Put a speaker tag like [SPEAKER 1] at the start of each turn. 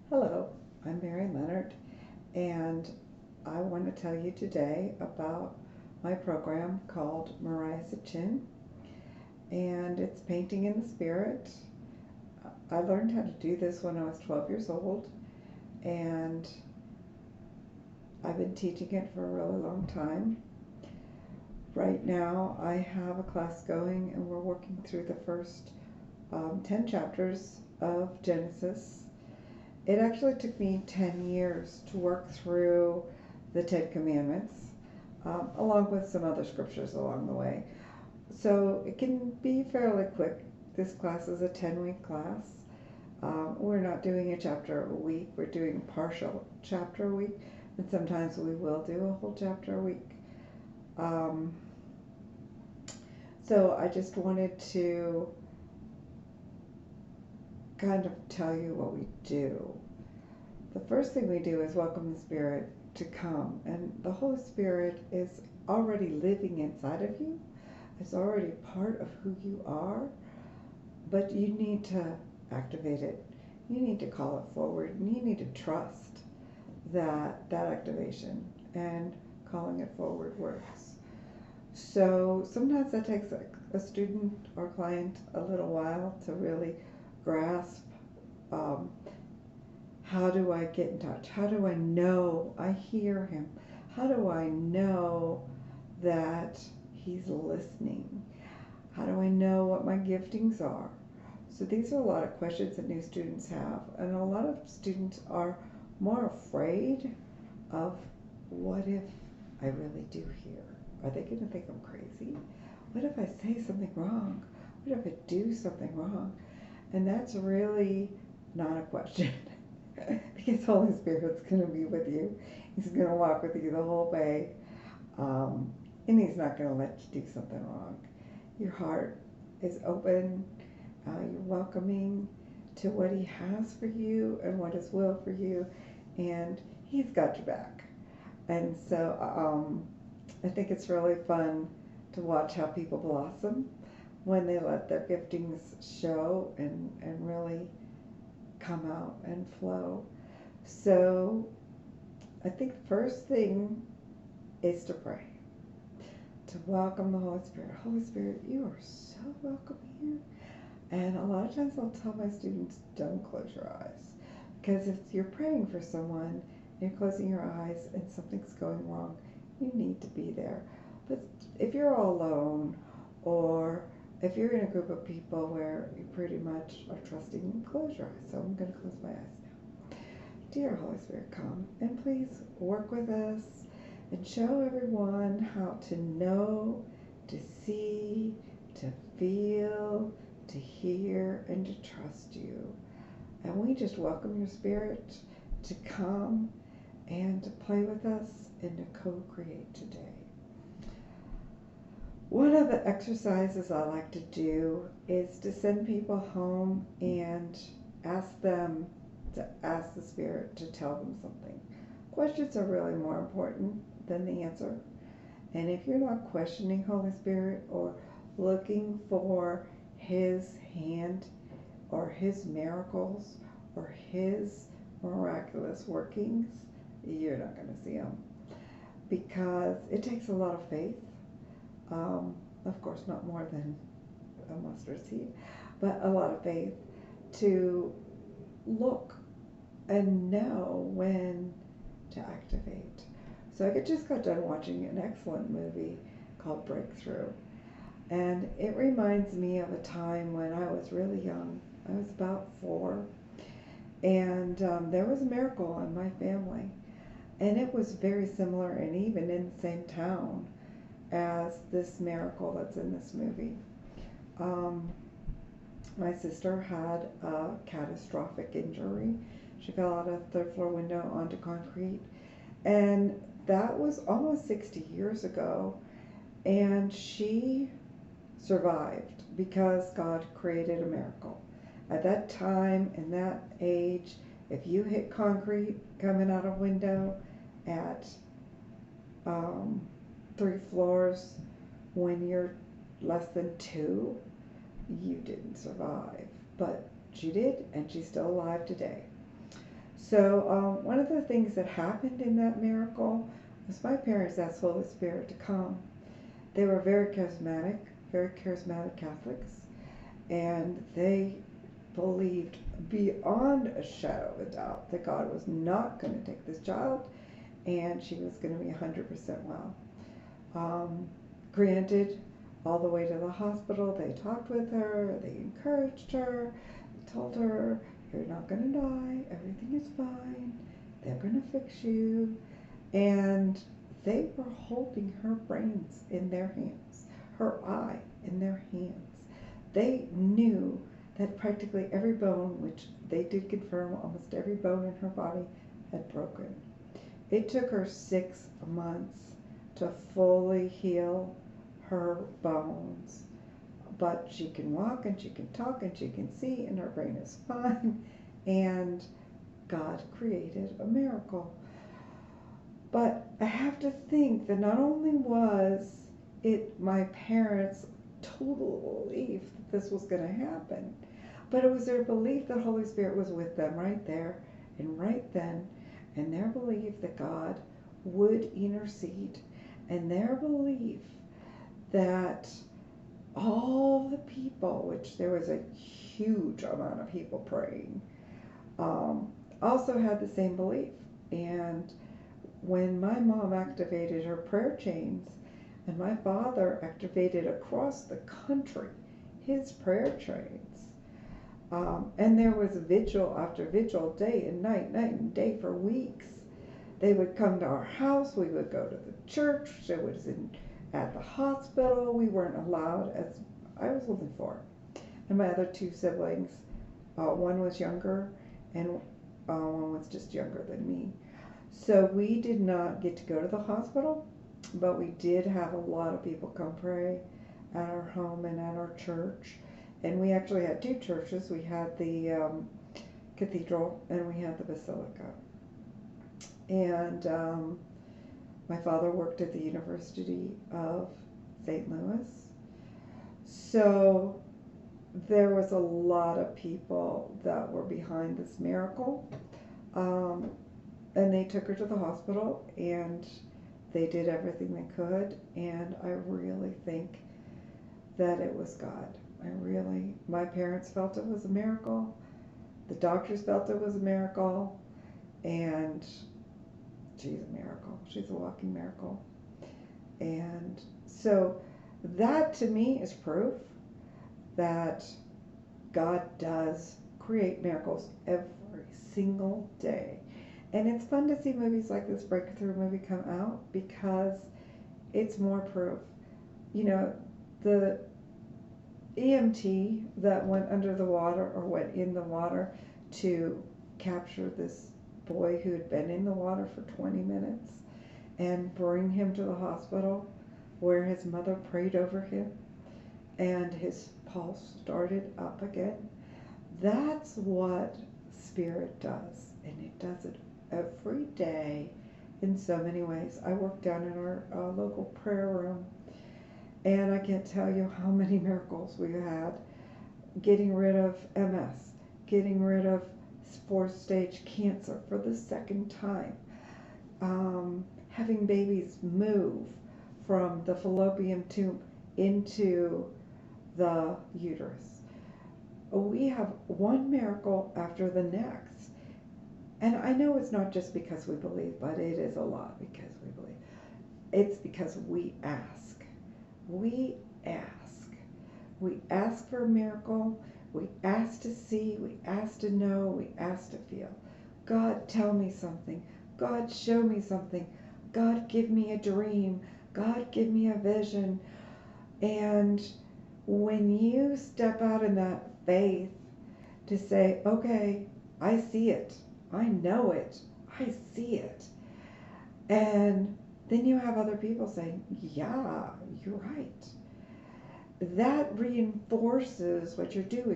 [SPEAKER 1] Hello, I'm Mary Leonard, and I want to tell you today about my program called Mariahsachin, and it's painting in the spirit. I learned how to do this when I was 12 years old, and I've been teaching it for a really long time. Right now, I have a class going, and we're working through the first 10 chapters of Genesis. It actually took me 10 years to work through the Ten Commandments, along with some other scriptures along the way. So it can be fairly quick. This class is a 10-week class. We're not doing a chapter a week, we're doing a partial chapter a week, and sometimes we will do a whole chapter a week. Um, so I just wanted to kind of tell you what we do. The first thing we do is welcome the Spirit to come, and the Holy Spirit is already living inside of you. It's already part of who you are, but you need to activate it. You need to call it forward, and you need to trust that activation and calling it forward works. So sometimes that takes a student or client a little while to really grasp, um, how do I get in touch? How do I know I hear him? How do I know that he's listening? How do I know what my giftings are? So these are a lot of questions that new students have, and a lot of students are more afraid of, what if I really do hear? Are they going to think I'm crazy? What if I say something wrong? What if I do something wrong? And that's really not a question. Because Holy Spirit's going to be with you. He's going to walk with you the whole way. And he's not going to let you do something wrong. Your heart is open. You're welcoming to what he has for you and what his will for you. And he's got your back. And so I think it's really fun to watch how people blossom when they let their giftings show and really come out and flow. So I think the first thing is to pray, to welcome the Holy Spirit. Holy Spirit, you are so welcome here. And a lot of times I'll tell my students, don't close your eyes. Because if you're praying for someone, you're closing your eyes and something's going wrong, you need to be there. But if you're all alone, or if you're in a group of people where you pretty much are trusting, close your eyes. So I'm going to close my eyes now. Dear Holy Spirit, come and please work with us and show everyone how to know, to see, to feel, to hear, and to trust you. And we just welcome your Spirit to come and to play with us and to co-create today. One of the exercises I like to do is to send people home and ask them to ask the Spirit to tell them something. Questions are really more important than the answer. And if you're not questioning Holy Spirit or looking for his hand or his miracles or his miraculous workings, you're not going to see them. Because it takes a lot of faith. Of course, not more than a mustard seed, but a lot of faith to look and know when to activate. So I just got done watching an excellent movie called Breakthrough. And it reminds me of a time when I was really young. I was about 4. And there was a miracle in my family. And it was very similar and even in the same town as this miracle that's in this movie. My sister had a catastrophic injury. She fell out of a third floor window onto concrete. And that was almost 60 years ago. And she survived because God created a miracle. At that time, in that age, if you hit concrete coming out a window at 3 floors when you're less than 2, you didn't survive. But she did, and she's still alive today. So one of the things that happened in that miracle was my parents asked Holy Spirit to come. They were very charismatic Catholics, and they believed beyond a shadow of a doubt that God was not going to take this child, and she was going to be 100% well. Granted, all the way to the hospital, they talked with her, they encouraged her, they told her, you're not going to die, everything is fine, they're going to fix you, and they were holding her brains in their hands, her eye in their hands. They knew that practically every bone, which they did confirm almost every bone in her body, had broken. It took her 6 months to fully heal her bones, but she can walk and she can talk and she can see and her brain is fine, and God created a miracle. But I have to think that not only was it my parents' total belief that this was going to happen, but it was their belief that Holy Spirit was with them right there and right then, and their belief that God would intercede, and their belief that all the people, which there was a huge amount of people praying, also had the same belief. And when my mom activated her prayer chains and my father activated across the country his prayer chains, and there was vigil after vigil, day and night and day for weeks. They would come to our house, we would go to the church, it was at the hospital. We weren't allowed, as I was only 4, and my other 2 siblings, one was younger and one was just younger than me. So we did not get to go to the hospital, but we did have a lot of people come pray at our home and at our church. And we actually had 2 churches. We had the cathedral and we had the basilica. And my father worked at the University of St. Louis. So there was a lot of people that were behind this miracle. And they took her to the hospital and they did everything they could. And I really think that it was God. My parents felt it was a miracle. The doctors felt it was a miracle. And she's a miracle. She's a walking miracle. And so that to me is proof that God does create miracles every single day. And it's fun to see movies like this breakthrough movie come out because it's more proof. You know, the EMT that went under the water or went in the water to capture this boy who had been in the water for 20 minutes and bring him to the hospital where his mother prayed over him and his pulse started up again. That's what Spirit does, and it does it every day in so many ways. I work down in our local prayer room, and I can't tell you how many miracles we had. Getting rid of MS, getting rid of 4th stage cancer for the 2nd time, having babies move from the fallopian tube into the uterus. We have one miracle after the next. And I know it's not just because we believe, but it is a lot because we believe. It's because we ask. We ask. We ask for a miracle. We ask to see. We ask to know. We ask to feel. God, tell me something. God, show me something. God, give me a dream. God, give me a vision. And when you step out in that faith to say, okay, I see it. I know it. I see it. And then you have other people saying, yeah, you're right. That reinforces what you're doing.